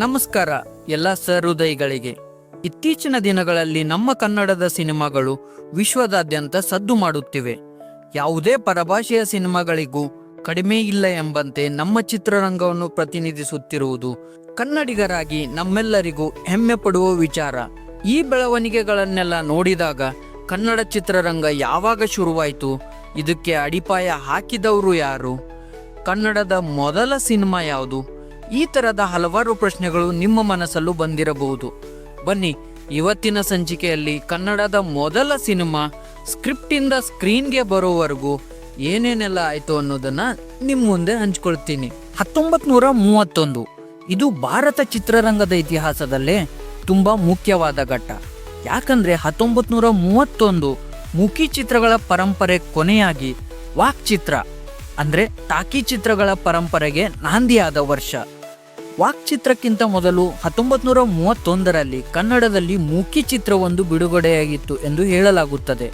ನಮಸ್ಕಾರ ಎಲ್ಲ ಸಹೃದಯಿಗಳಿಗೆ. ಇತ್ತೀಚಿನ ದಿನಗಳಲ್ಲಿ ನಮ್ಮ ಕನ್ನಡದ ಸಿನಿಮಾಗಳು ವಿಶ್ವದಾದ್ಯಂತ ಸದ್ದು ಮಾಡುತ್ತಿವೆ. ಯಾವುದೇ ಪರಭಾಷೆಯ ಸಿನಿಮಾಗಳಿಗೂ ಕಡಿಮೆ ಇಲ್ಲ ಎಂಬಂತೆ ನಮ್ಮ ಚಿತ್ರರಂಗವನ್ನು ಪ್ರತಿನಿಧಿಸುತ್ತಿರುವುದು ಕನ್ನಡಿಗರಾಗಿ ನಮ್ಮೆಲ್ಲರಿಗೂ ಹೆಮ್ಮೆ ಪಡುವ ವಿಚಾರ. ಈ ಬೆಳವಣಿಗೆಗಳನ್ನೆಲ್ಲ ನೋಡಿದಾಗ ಕನ್ನಡ ಚಿತ್ರರಂಗ ಯಾವಾಗ ಶುರುವಾಯಿತು, ಇದಕ್ಕೆ ಅಡಿಪಾಯ ಹಾಕಿದವರು ಯಾರು, ಕನ್ನಡದ ಮೊದಲ ಸಿನಿಮಾ ಯಾವುದು, ಈ ಥರದ ಹಲವಾರು ಪ್ರಶ್ನೆಗಳು ನಿಮ್ಮ ಮನಸ್ಸಲ್ಲೂ ಬಂದಿರಬಹುದು. ಬನ್ನಿ, ಇವತ್ತಿನ ಸಂಚಿಕೆಯಲ್ಲಿ ಕನ್ನಡದ ಮೊದಲ ಸಿನಿಮಾ ಸ್ಕ್ರಿಪ್ಟಿಂದ ಸ್ಕ್ರೀನ್ಗೆ ಬರೋವರೆಗೂ ಏನೇನೆಲ್ಲ ಆಯಿತು ಅನ್ನೋದನ್ನ ನಿಮ್ಮ ಮುಂದೆ ಹಂಚ್ಕೊಳ್ತೀನಿ. 1931 ಇದು ಭಾರತ ಚಿತ್ರರಂಗದ ಇತಿಹಾಸದಲ್ಲೇ ತುಂಬ ಮುಖ್ಯವಾದ ಘಟ್ಟ. ಯಾಕಂದರೆ 1931 ಮುಖಿ ಚಿತ್ರಗಳ ಪರಂಪರೆ ಕೊನೆಯಾಗಿ ವಾಕ್ಚಿತ್ರ ಅಂದರೆ ಟಾಕಿ ಚಿತ್ರಗಳ ಪರಂಪರೆಗೆ ನಾಂದಿಯಾದ ವರ್ಷ. ವಾಕ್ಚಿತ್ರಕ್ಕಿಂತ ಮೊದಲು 1931ರಲ್ಲಿ ಕನ್ನಡದಲ್ಲಿ ಮುಖಿ ಚಿತ್ರವೊಂದು ಬಿಡುಗಡೆಯಾಗಿತ್ತು ಎಂದು ಹೇಳಲಾಗುತ್ತದೆ.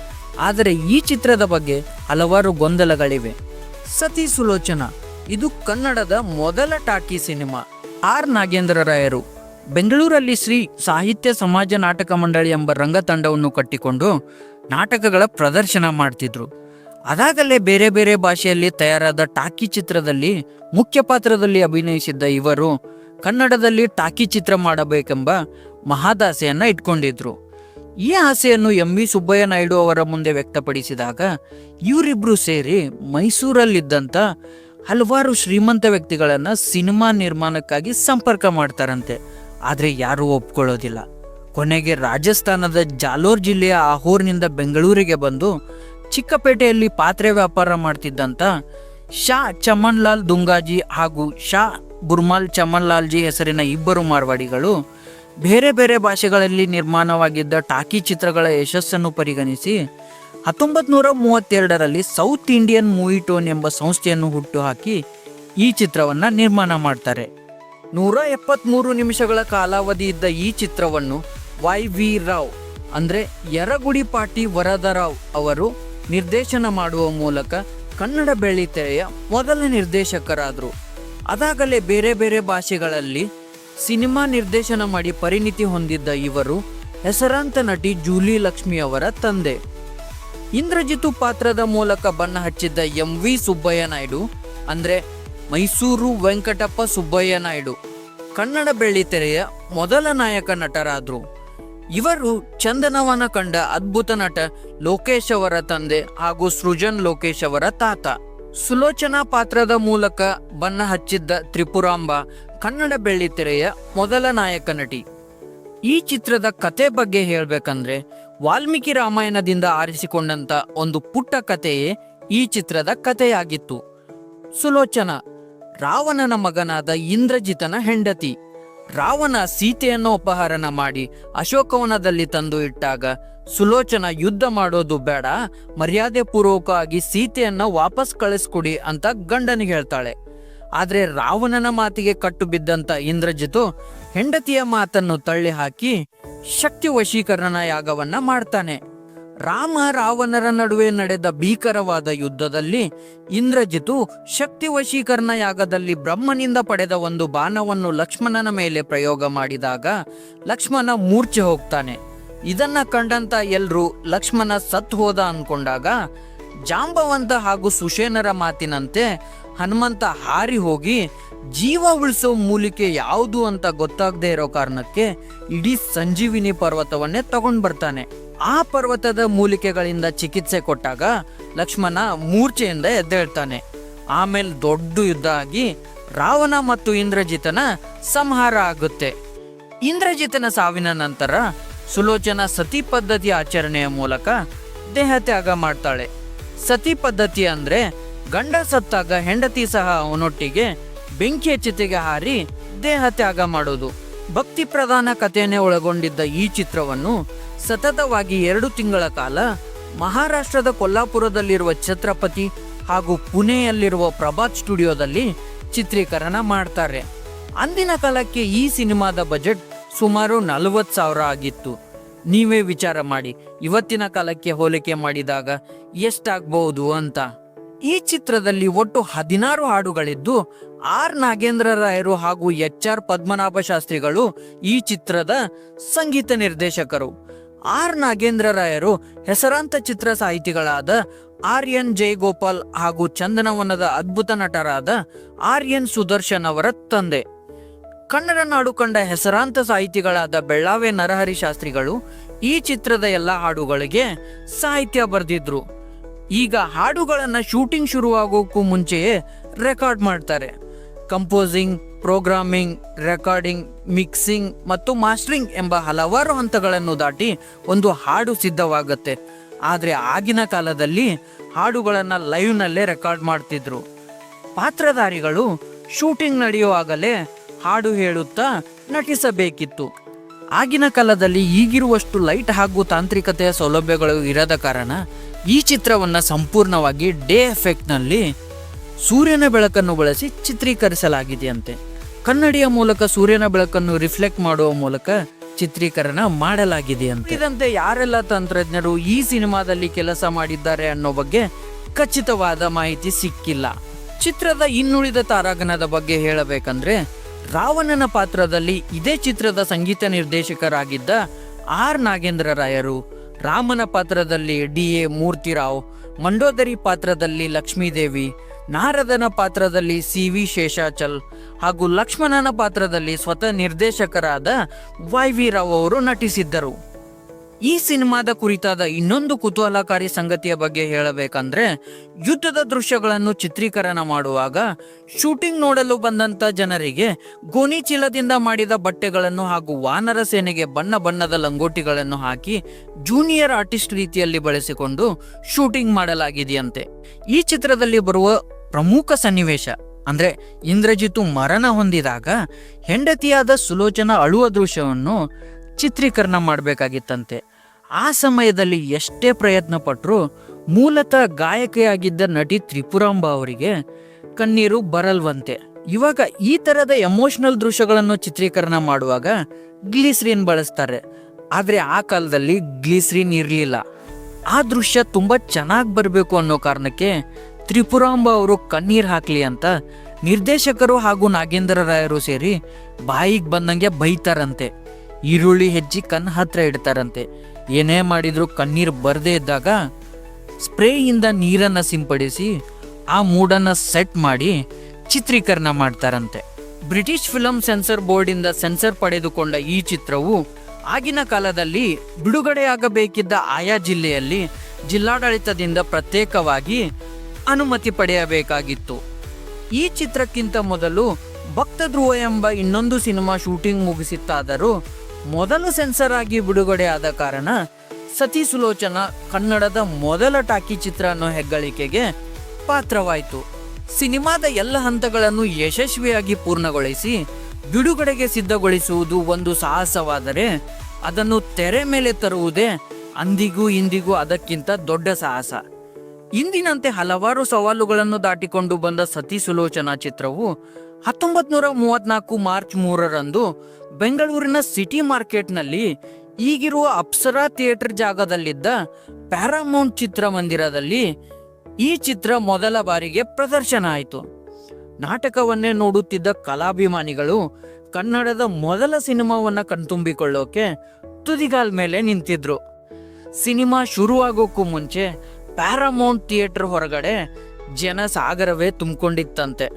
ಆದರೆ ಈ ಚಿತ್ರದ ಬಗ್ಗೆ ಹಲವಾರು ಗೊಂದಲಗಳಿವೆ. ಸತಿ ಸುಲೋಚನಾ ಇದು ಕನ್ನಡದ ಮೊದಲ ಟಾಕಿ ಸಿನಿಮಾ. ಆರ್ ನಾಗೇಂದ್ರ ರಾಯರು ಬೆಂಗಳೂರಲ್ಲಿ ಶ್ರೀ ಸಾಹಿತ್ಯ ಸಮಾಜ ನಾಟಕ ಮಂಡಳಿ ಎಂಬ ರಂಗತಂಡವನ್ನು ಕಟ್ಟಿಕೊಂಡು ನಾಟಕಗಳ ಪ್ರದರ್ಶನ ಮಾಡ್ತಿದ್ರು. ಅದಾಗಲೇ ಬೇರೆ ಬೇರೆ ಭಾಷೆಯಲ್ಲಿ ತಯಾರಾದ ಟಾಕಿ ಚಿತ್ರದಲ್ಲಿ ಮುಖ್ಯ ಪಾತ್ರದಲ್ಲಿ ಅಭಿನಯಿಸಿದ್ದ ಇವರು ಕನ್ನಡದಲ್ಲಿ ಟಾಕಿ ಚಿತ್ರ ಮಾಡಬೇಕೆಂಬ ಮಹದಾಸೆಯನ್ನು ಇಟ್ಕೊಂಡಿದ್ರು. ಈ ಆಸೆಯನ್ನು ಎಂ.ವಿ. ಸುಬ್ಬಯ್ಯ ನಾಯ್ಡು ಅವರ ಮುಂದೆ ವ್ಯಕ್ತಪಡಿಸಿದಾಗ ಇವರಿಬ್ಬರು ಸೇರಿ ಮೈಸೂರಲ್ಲಿದ್ದಂಥ ಹಲವಾರು ಶ್ರೀಮಂತ ವ್ಯಕ್ತಿಗಳನ್ನು ಸಿನಿಮಾ ನಿರ್ಮಾಣಕ್ಕಾಗಿ ಸಂಪರ್ಕ ಮಾಡ್ತಾರಂತೆ. ಆದರೆ ಯಾರೂ ಒಪ್ಕೊಳ್ಳೋದಿಲ್ಲ. ಕೊನೆಗೆ ರಾಜಸ್ಥಾನದ ಜಾಲೋರ್ ಜಿಲ್ಲೆಯ ಆಹೋರ್ನಿಂದ ಬೆಂಗಳೂರಿಗೆ ಬಂದು ಚಿಕ್ಕಪೇಟೆಯಲ್ಲಿ ಪಾತ್ರೆ ವ್ಯಾಪಾರ ಮಾಡ್ತಿದ್ದಂಥ ಶಾ ಚಮನ್ಲಾಲ್ ದುಂಗಾಜಿ ಹಾಗೂ ಶಾ ಬುರ್ಮಾಲ್ ಚಮನ್ಲಾಲ್ಜಿ ಹೆಸರಿನ ಇಬ್ಬರು ಮಾರ್ವಾಡಿಗಳು ಬೇರೆ ಬೇರೆ ಭಾಷೆಗಳಲ್ಲಿ ನಿರ್ಮಾಣವಾಗಿದ್ದ ಟಾಕಿ ಚಿತ್ರಗಳ ಯಶಸ್ಸನ್ನು ಪರಿಗಣಿಸಿ 1932ರಲ್ಲಿ ಸೌತ್ ಇಂಡಿಯನ್ ಮೂವಿ ಟೋನ್ ಎಂಬ ಸಂಸ್ಥೆಯನ್ನು ಹುಟ್ಟುಹಾಕಿ ಈ ಚಿತ್ರವನ್ನು ನಿರ್ಮಾಣ ಮಾಡ್ತಾರೆ. 173 ನಿಮಿಷಗಳ ಕಾಲಾವಧಿ ಇದ್ದ ಈ ಚಿತ್ರವನ್ನು ವೈ.ವಿ. ರಾವ್ ಅಂದರೆ ಯರಗುಡಿಪಾಟಿ ವರದರಾವ್ ಅವರು ನಿರ್ದೇಶನ ಮಾಡುವ ಮೂಲಕ ಕನ್ನಡ ಬೆಳ್ಳಿತೆರೆಯ ಮೊದಲ ನಿರ್ದೇಶಕರಾದರು. ಅದಾಗಲೇ ಬೇರೆ ಬೇರೆ ಭಾಷೆಗಳಲ್ಲಿ ಸಿನಿಮಾ ನಿರ್ದೇಶನ ಮಾಡಿ ಪರಿಣಿತಿ ಹೊಂದಿದ್ದ ಇವರು ಹೆಸರಾಂತ ನಟಿ ಜೂಲಿ ಲಕ್ಷ್ಮಿ ಅವರ ತಂದೆ. ಇಂದ್ರಜಿತು ಪಾತ್ರದ ಮೂಲಕ ಬಣ್ಣ ಹಚ್ಚಿದ್ದ ಎಂ.ವಿ. ಸುಬ್ಬಯ್ಯ ನಾಯ್ಡು ಅಂದರೆ ಮೈಸೂರು ವೆಂಕಟಪ್ಪ ಸುಬ್ಬಯ್ಯ ನಾಯ್ಡು ಕನ್ನಡ ಬೆಳ್ಳಿತೆರೆಯ ಮೊದಲ ನಾಯಕ ನಟರಾದರು. ಇವರು ಚಂದನವನ ಕಂಡ ಅದ್ಭುತ ನಟ ಲೋಕೇಶ್ ಅವರ ತಂದೆ ಹಾಗೂ ಸೃಜನ್ ಲೋಕೇಶ್ ಅವರ ತಾತ. ಸುಲೋಚನಾ ಪಾತ್ರದ ಮೂಲಕ ಬಣ್ಣ ಹಚ್ಚಿದ್ದ ತ್ರಿಪುರಾಂಬ ಕನ್ನಡ ಬೆಳ್ಳಿತೆರೆಯ ಮೊದಲ ನಾಯಕ ನಟಿ. ಈ ಚಿತ್ರದ ಕತೆ ಬಗ್ಗೆ ಹೇಳಬೇಕಂದ್ರೆ ವಾಲ್ಮೀಕಿ ರಾಮಾಯಣದಿಂದ ಆರಿಸಿಕೊಂಡಂತ ಒಂದು ಪುಟ್ಟ ಕಥೆಯೇ ಈ ಚಿತ್ರದ ಕಥೆಯಾಗಿತ್ತು. ಸುಲೋಚನಾ ರಾವಣನ ಮಗನಾದ ಇಂದ್ರಜಿತನ ಹೆಂಡತಿ. ರಾವಣ ಸೀತೆಯನ್ನು ಅಪಹರಣ ಮಾಡಿ ಅಶೋಕವನದಲ್ಲಿ ತಂದು ಇಟ್ಟಾಗ ಸುಲೋಚನಾ ಯುದ್ಧ ಮಾಡೋದು ಬೇಡ, ಮರ್ಯಾದೆ ಪೂರ್ವಕವಾಗಿ ಸೀತೆಯನ್ನ ವಾಪಸ್ ಕಳಿಸ್ಕೊಡಿ ಅಂತ ಗಂಡನಿಗೆ ಹೇಳ್ತಾಳೆ. ಆದರೆ ರಾವಣನ ಮಾತಿಗೆ ಕಟ್ಟು ಬಿದ್ದಂತ ಇಂದ್ರಜಿತು ಹೆಂಡತಿಯ ಮಾತನ್ನು ತಳ್ಳಿ ಹಾಕಿ ಶಕ್ತಿ ವಶೀಕರಣ ಯಾಗವನ್ನ ಮಾಡ್ತಾನೆ. ರಾಮ ರಾವಣರ ನಡುವೆ ನಡೆದ ಭೀಕರವಾದ ಯುದ್ಧದಲ್ಲಿ ಇಂದ್ರಜಿತು ಶಕ್ತಿ ವಶೀಕರಣ ಯಾಗದಲ್ಲಿ ಬ್ರಹ್ಮನಿಂದ ಪಡೆದ ಒಂದು ಬಾಣವನ್ನು ಲಕ್ಷ್ಮಣನ ಮೇಲೆ ಪ್ರಯೋಗ ಮಾಡಿದಾಗ ಲಕ್ಷ್ಮಣ ಮೂರ್ಛೆ ಹೋಗ್ತಾನೆ. ಇದನ್ನ ಕಂಡಂತ ಎಲ್ರೂ ಲಕ್ಷ್ಮಣ ಸತ್ ಹೋದ ಅನ್ಕೊಂಡಾಗ ಜಾಂಬವಂತ ಹಾಗೂ ಸುಷೇನರ ಮಾತಿನಂತೆ ಹನುಮಂತ ಹಾರಿ ಹೋಗಿ ಜೀವ ಉಳಿಸೋ ಮೂಲಿಕೆ ಯಾವುದು ಅಂತ ಗೊತ್ತಾಗದೇ ಇರೋ ಕಾರಣಕ್ಕೆ ಇಡೀ ಸಂಜೀವಿನಿ ಪರ್ವತವನ್ನೇ ತಗೊಂಡ್ ಬರ್ತಾನೆ. ಆ ಪರ್ವತದ ಮೂಲಿಕೆಗಳಿಂದ ಚಿಕಿತ್ಸೆ ಕೊಟ್ಟಾಗ ಲಕ್ಷ್ಮಣ ಮೂರ್ಛೆಯಿಂದ ಎದ್ದೇಳ್ತಾನೆ. ಆಮೇಲೆ ದೊಡ್ಡ ಯುದ್ಧ ಆಗಿ ರಾವಣ ಮತ್ತು ಇಂದ್ರಜಿತನ ಸಂಹಾರ ಆಗುತ್ತೆ. ಇಂದ್ರಜಿತನ ಸಾವಿನ ನಂತರ ಸುಲೋಚನಾ ಸತಿ ಪದ್ಧತಿ ಆಚರಣೆಯ ಮೂಲಕ ದೇಹ ತ್ಯಾಗ ಮಾಡ್ತಾಳೆ. ಸತಿ ಪದ್ಧತಿ ಅಂದ್ರೆ ಗಂಡ ಸತ್ತಾಗ ಹೆಂಡತಿ ಸಹ ಅವನೊಟ್ಟಿಗೆ ಬೆಂಕಿಯ ಚಿತೆಗೆ ಹಾರಿ ದೇಹ ತ್ಯಾಗ ಮಾಡೋದು. ಭಕ್ತಿ ಪ್ರಧಾನ ಕಥೆಯನ್ನೇ ಒಳಗೊಂಡಿದ್ದ ಈ ಚಿತ್ರವನ್ನು ಸತತವಾಗಿ 2 ತಿಂಗಳ ಕಾಲ ಮಹಾರಾಷ್ಟ್ರದ ಕೊಲ್ಲಾಪುರದಲ್ಲಿರುವ ಛತ್ರಪತಿ ಹಾಗೂ ಪುಣೆಯಲ್ಲಿರುವ ಪ್ರಭಾತ್ ಸ್ಟುಡಿಯೋದಲ್ಲಿ ಚಿತ್ರೀಕರಣ ಮಾಡ್ತಾರೆ. ಅಂದಿನ ಕಾಲಕ್ಕೆ ಈ ಸಿನಿಮಾದ ಬಜೆಟ್ ಸುಮಾರು 40,000 ಆಗಿತ್ತು. ನೀವೇ ವಿಚಾರ ಮಾಡಿ ಇವತ್ತಿನ ಕಾಲಕ್ಕೆ ಹೋಲಿಕೆ ಮಾಡಿದಾಗ ಎಷ್ಟಾಗಬಹುದು ಅಂತ. ಈ ಚಿತ್ರದಲ್ಲಿ ಒಟ್ಟು 16 ಹಾಡುಗಳಿದ್ದು ಆರ್ ನಾಗೇಂದ್ರ ರಾಯರು ಹಾಗೂ HR ಪದ್ಮನಾಭ ಶಾಸ್ತ್ರಿಗಳು ಈ ಚಿತ್ರದ ಸಂಗೀತ ನಿರ್ದೇಶಕರು. ಆರ್ ನಾಗೇಂದ್ರ ರಾಯರು ಹೆಸರಾಂತ ಚಿತ್ರ ಸಾಹಿತಿಗಳಾದ RN ಜಯಗೋಪಾಲ್ ಹಾಗೂ ಚಂದನವನದ ಅದ್ಭುತ ನಟರಾದ RN ಸುದರ್ಶನ್ ಅವರ ತಂದೆ. ಕನ್ನಡ ನಾಡು ಕಂಡ ಹೆಸರಾಂತ ಸಾಹಿತಿಗಳಾದ ಬೆಳ್ಳಾವೆ ನರಹರಿ ಶಾಸ್ತ್ರಿಗಳು ಈ ಚಿತ್ರದ ಎಲ್ಲ ಹಾಡುಗಳಿಗೆ ಸಾಹಿತ್ಯ ಬರೆದಿದ್ರು. ಈಗ ಹಾಡುಗಳನ್ನ ಶೂಟಿಂಗ್ ಶುರುವಾಗೋಕ್ಕೂ ಮುಂಚೆಯೇ ರೆಕಾರ್ಡ್ ಮಾಡ್ತಾರೆ. ಕಂಪೋಸಿಂಗ್, ಪ್ರೋಗ್ರಾಮಿಂಗ್, ರೆಕಾರ್ಡಿಂಗ್, ಮಿಕ್ಸಿಂಗ್ ಮತ್ತು ಮಾಸ್ಟರಿಂಗ್ ಎಂಬ ಹಲವಾರು ಹಂತಗಳನ್ನು ದಾಟಿ ಒಂದು ಹಾಡು ಸಿದ್ಧವಾಗುತ್ತೆ. ಆದರೆ ಆಗಿನ ಕಾಲದಲ್ಲಿ ಹಾಡುಗಳನ್ನು ಲೈವ್ನಲ್ಲೇ ರೆಕಾರ್ಡ್ ಮಾಡ್ತಿದ್ರು. ಪಾತ್ರಧಾರಿಗಳು ಶೂಟಿಂಗ್ ನಡೆಯುವಾಗಲೇ ಹಾಡು ಹೇಳುತ್ತಾ ನಟಿಸಬೇಕಿತ್ತು. ಆಗಿನ ಕಾಲದಲ್ಲಿ ಈಗಿರುವಷ್ಟು ಲೈಟ್ ಹಾಗೂ ತಾಂತ್ರಿಕತೆಯ ಸೌಲಭ್ಯಗಳು ಇರದ ಕಾರಣ ಈ ಚಿತ್ರವನ್ನು ಸಂಪೂರ್ಣವಾಗಿ ಡೇ ಎಫೆಕ್ಟ್ನಲ್ಲಿ ಸೂರ್ಯನ ಬೆಳಕನ್ನು ಬಳಸಿ ಚಿತ್ರೀಕರಿಸಲಾಗಿದೆಯಂತೆ. ಕನ್ನಡಿಯ ಮೂಲಕ ಸೂರ್ಯನ ಬೆಳಕನ್ನು ರಿಫ್ಲೆಕ್ಟ್ ಮಾಡುವ ಮೂಲಕ ಚಿತ್ರೀಕರಣ ಮಾಡಲಾಗಿದೆಯಂತೆ. ಇದಂತೆ ಯಾರೆಲ್ಲ ತಂತ್ರಜ್ಞರು ಈ ಸಿನಿಮಾದಲ್ಲಿ ಕೆಲಸ ಮಾಡಿದ್ದಾರೆ ಅನ್ನೋ ಬಗ್ಗೆ ಖಚಿತವಾದ ಮಾಹಿತಿ ಸಿಕ್ಕಿಲ್ಲ. ಚಿತ್ರದ ಇನ್ನುಳಿದ ತಾರಾಗಣದ ಬಗ್ಗೆ ಹೇಳಬೇಕಂದ್ರೆ, ರಾವಣನ ಪಾತ್ರದಲ್ಲಿ ಇದೇ ಚಿತ್ರದ ಸಂಗೀತ ನಿರ್ದೇಶಕರಾಗಿದ್ದ ಆರ್ ನಾಗೇಂದ್ರ ರಾಯರು, ರಾಮನ ಪಾತ್ರದಲ್ಲಿ DA ಮೂರ್ತಿರಾವ್, ಮಂಡೋದರಿ ಪಾತ್ರದಲ್ಲಿ ಲಕ್ಷ್ಮೀದೇವಿ, ನಾರದನ ಪಾತ್ರದಲ್ಲಿ CV ಶೇಷಾಚಲ್ ಹಾಗೂ ಲಕ್ಷ್ಮಣನ ಪಾತ್ರದಲ್ಲಿ ಸ್ವತಃ ನಿರ್ದೇಶಕರಾದ YV ರಾವ್ ಅವರು ನಟಿಸಿದ್ದರು. ಈ ಸಿನಿಮಾದ ಕುರಿತಾದ ಇನ್ನೊಂದು ಕುತೂಹಲಕಾರಿ ಸಂಗತಿಯ ಬಗ್ಗೆ ಹೇಳಬೇಕಂದ್ರೆ, ಯುದ್ಧದ ದೃಶ್ಯಗಳನ್ನು ಚಿತ್ರೀಕರಣ ಮಾಡುವಾಗ ಶೂಟಿಂಗ್ ನೋಡಲು ಬಂದಂತ ಜನರಿಗೆ ಗೋಣಿ ಚೀಲದಿಂದ ಮಾಡಿದ ಬಟ್ಟೆಗಳನ್ನು ಹಾಗೂ ವಾನರ ಸೇನೆಗೆ ಬಣ್ಣ ಬಣ್ಣದ ಲಂಗೋಟಿಗಳನ್ನು ಹಾಕಿ ಜೂನಿಯರ್ ಆರ್ಟಿಸ್ಟ್ ರೀತಿಯಲ್ಲಿ ಬಳಸಿಕೊಂಡು ಶೂಟಿಂಗ್ ಮಾಡಲಾಗಿದೆಯಂತೆ. ಈ ಚಿತ್ರದಲ್ಲಿ ಬರುವ ಪ್ರಮುಖ ಸನ್ನಿವೇಶ ಅಂದ್ರೆ, ಇಂದ್ರಜಿತು ಮರಣ ಹೊಂದಿದಾಗ ಹೆಂಡತಿಯಾದ ಸುಲೋಚನಾ ಅಳುವ ದೃಶ್ಯವನ್ನು ಚಿತ್ರೀಕರಣ ಮಾಡಬೇಕಾಗಿತ್ತಂತೆ. ಆ ಸಮಯದಲ್ಲಿ ಎಷ್ಟೇ ಪ್ರಯತ್ನ ಪಟ್ಟರೂ ಮೂಲತಃ ಗಾಯಕಿಯಾಗಿದ್ದ ನಟಿ ತ್ರಿಪುರಾಂಬ ಅವರಿಗೆ ಕಣ್ಣೀರು ಬರಲ್ವಂತೆ. ಇವಾಗ ಈ ತರದ ಎಮೋಷನಲ್ ದೃಶ್ಯಗಳನ್ನು ಚಿತ್ರೀಕರಣ ಮಾಡುವಾಗ ಗ್ಲಿಸರಿನ್ ಬಳಸ್ತಾರೆ. ಆದ್ರೆ ಆ ಕಾಲದಲ್ಲಿ ಗ್ಲಿಸರಿನ್ ಇರಲಿಲ್ಲ. ಆ ದೃಶ್ಯ ತುಂಬಾ ಚೆನ್ನಾಗಿ ಬರಬೇಕು ಅನ್ನೋ ಕಾರಣಕ್ಕೆ ತ್ರಿಪುರಾಂಬ ಅವರು ಕಣ್ಣೀರ್ ಹಾಕ್ಲಿ ಅಂತ ನಿರ್ದೇಶಕರು ಹಾಗೂ ನಾಗೇಂದ್ರ ರಾಯರು ಸೇರಿ ಬಾಯಿಗೆ ಬಂದಂಗೆ ಬೈತಾರಂತೆ. ಈರುಳ್ಳಿ ಹೆಚ್ಚಿ ಕಣ್ಣು ಹತ್ರ ಇಡ್ತಾರಂತೆ. ಏನೇ ಮಾಡಿದ್ರು ಕಣ್ಣೀರು ಬರದೇ ಇದ್ದಾಗ ಸ್ಪ್ರೇಯಿಂದ ನೀರನ್ನು ಸಿಂಪಡಿಸಿ ಆ ಮೂಡನ್ನು ಸೆಟ್ ಮಾಡಿ ಚಿತ್ರೀಕರಣ ಮಾಡ್ತಾರಂತೆ. ಬ್ರಿಟಿಷ್ ಫಿಲಂ ಸೆನ್ಸರ್ ಬೋರ್ಡಿಂದ ಸೆನ್ಸರ್ ಪಡೆದುಕೊಂಡ ಈ ಚಿತ್ರವು ಆಗಿನ ಕಾಲದಲ್ಲಿ ಬಿಡುಗಡೆಯಾಗಬೇಕಿದ್ದ ಆಯಾ ಜಿಲ್ಲೆಯಲ್ಲಿ ಜಿಲ್ಲಾಡಳಿತದಿಂದ ಪ್ರತ್ಯೇಕವಾಗಿ ಅನುಮತಿ ಪಡೆಯಬೇಕಾಗಿತ್ತು. ಈ ಚಿತ್ರಕ್ಕಿಂತ ಮೊದಲು ಭಕ್ತ ಧ್ರುವ ಎಂಬ ಇನ್ನೊಂದು ಸಿನಿಮಾ ಶೂಟಿಂಗ್ ಮುಗಿಸಿತ್ತಾದರೂ ಮೊದಲು ಸೆನ್ಸರ್ ಆಗಿ ಬಿಡುಗಡೆ ಆದ ಕಾರಣ ಸತಿ ಸುಲೋಚನಾ ಕನ್ನಡದ ಮೊದಲ ಟಾಕಿ ಚಿತ್ರ ಅನ್ನೋ ಹೆಗ್ಗಳಿಕೆಗೆ ಪಾತ್ರವಾಯಿತು. ಸಿನಿಮಾದ ಎಲ್ಲ ಹಂತಗಳನ್ನು ಯಶಸ್ವಿಯಾಗಿ ಪೂರ್ಣಗೊಳಿಸಿ ಬಿಡುಗಡೆಗೆ ಸಿದ್ಧಗೊಳಿಸುವುದು ಒಂದು ಸಾಹಸವಾದರೆ, ಅದನ್ನು ತೆರೆ ಮೇಲೆ ತರುವುದೇ ಅಂದಿಗೂ ಇಂದಿಗೂ ಅದಕ್ಕಿಂತ ದೊಡ್ಡ ಸಾಹಸ. ಇಂದಿನಂತೆ ಹಲವಾರು ಸವಾಲುಗಳನ್ನು ದಾಟಿಕೊಂಡು ಬಂದ ಸತಿ ಸುಲೋಚನಾ ಚಿತ್ರವು 1934 ಮಾರ್ಚ್ 3ರಂದು ಬೆಂಗಳೂರಿನ ಸಿಟಿ ಮಾರ್ಕೆಟ್ನಲ್ಲಿ ಈಗಿರುವ ಅಪ್ಸರಾ ಥಿಯೇಟರ್ ಜಾಗದಲ್ಲಿದ್ದ ಪ್ಯಾರಾಮೌಂಟ್ ಚಿತ್ರಮಂದಿರದಲ್ಲಿ ಈ ಚಿತ್ರ ಮೊದಲ ಬಾರಿಗೆ ಪ್ರದರ್ಶನ ಆಯಿತು. ನಾಟಕವನ್ನೇ ನೋಡುತ್ತಿದ್ದ ಕಲಾಭಿಮಾನಿಗಳು ಕನ್ನಡದ ಮೊದಲ ಸಿನಿಮಾವನ್ನ ಕಣ್ತುಂಬಿಕೊಳ್ಳೋಕೆ ತುದಿಗಾಲ್ ಮೇಲೆ ನಿಂತಿದ್ರು. ಸಿನಿಮಾ ಶುರುವಾಗೋಕ್ಕೂ ಮುಂಚೆ ಪ್ಯಾರಾಮೌಂಟ್ ಥಿಯೇಟರ್ ಹೊರಗಡೆ ಜನ ಸಾಗರವೇ ತುಂಬಿಕೊಂಡಿತ್ತಂತೆ.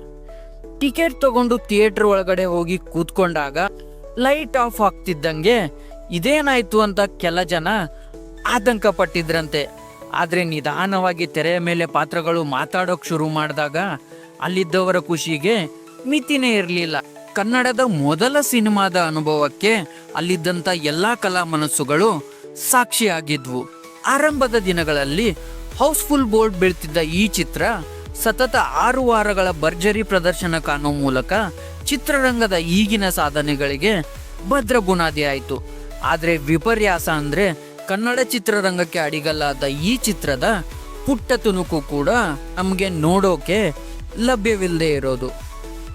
ಟಿಕೆಟ್ ತಗೊಂಡು ಥಿಯೇಟರ್ ಒಳಗಡೆ ಹೋಗಿ ಕೂತ್ಕೊಂಡಾಗ ಲೈಟ್ ಆಫ್ ಆಗ್ತಿದ್ದಂಗೆ ಇದೇನಾಯ್ತು ಅಂತ ಕೆಲ ಜನ ಆತಂಕ ಪಟ್ಟಿದ್ರಂತೆ. ಆದ್ರೆ ನಿಧಾನವಾಗಿ ತೆರೆಯ ಮೇಲೆ ಪಾತ್ರಗಳು ಮಾತಾಡೋಕ್ ಶುರು ಮಾಡಿದಾಗ ಅಲ್ಲಿದ್ದವರ ಖುಷಿಗೆ ಮಿತಿನೇ ಇರಲಿಲ್ಲ. ಕನ್ನಡದ ಮೊದಲ ಸಿನಿಮಾದ ಅನುಭವಕ್ಕೆ ಅಲ್ಲಿದ್ದಂಥ ಎಲ್ಲಾ ಕಲಾ ಮನಸ್ಸುಗಳು ಸಾಕ್ಷಿಯಾಗಿದ್ವು. ಆರಂಭದ ದಿನಗಳಲ್ಲಿ ಹೌಸ್ಫುಲ್ ಬೋರ್ಡ್ ಬೀಳ್ತಿದ್ದ ಈ ಚಿತ್ರ ಸತತ 6 ವಾರಗಳ ಭರ್ಜರಿ ಪ್ರದರ್ಶನ ಕಾಣುವ ಮೂಲಕ ಚಿತ್ರರಂಗದ ಈಗಿನ ಸಾಧನೆಗಳಿಗೆ ಭದ್ರ ಬುನಾದಿ ಆಯಿತು. ಆದರೆ ವಿಪರ್ಯಾಸ ಅಂದ್ರೆ, ಕನ್ನಡ ಚಿತ್ರರಂಗಕ್ಕೆ ಅಡಿಗಲ್ಲಾದ ಈ ಚಿತ್ರದ ಪುಟ್ಟ ತುಣುಕು ಕೂಡ ನಮಗೆ ನೋಡೋಕೆ ಲಭ್ಯವಿಲ್ಲದೆ ಇರೋದು.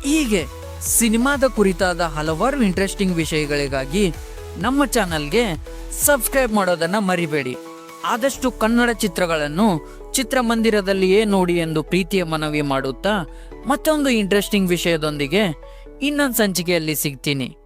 ಹೀಗೆ ಸಿನಿಮಾದ ಕುರಿತಾದ ಹಲವಾರು ಇಂಟ್ರೆಸ್ಟಿಂಗ್ ವಿಷಯಗಳಿಗಾಗಿ ನಮ್ಮ ಚಾನಲ್ಗೆ ಸಬ್ಸ್ಕ್ರೈಬ್ ಮಾಡೋದನ್ನು ಮರಿಬೇಡಿ. ಆದಷ್ಟು ಕನ್ನಡ ಚಿತ್ರಗಳನ್ನು ಚಿತ್ರಮಂದಿರದಲ್ಲಿಯೇ ನೋಡಿ ಎಂದು ಪ್ರೀತಿಯ ಮನವಿ ಮಾಡುತ್ತಾ ಮತ್ತೊಂದು ಇಂಟ್ರೆಸ್ಟಿಂಗ್ ವಿಷಯದೊಂದಿಗೆ ಇನ್ನೊಂದು ಸಂಚಿಕೆಯಲ್ಲಿ ಸಿಗ್ತೀನಿ.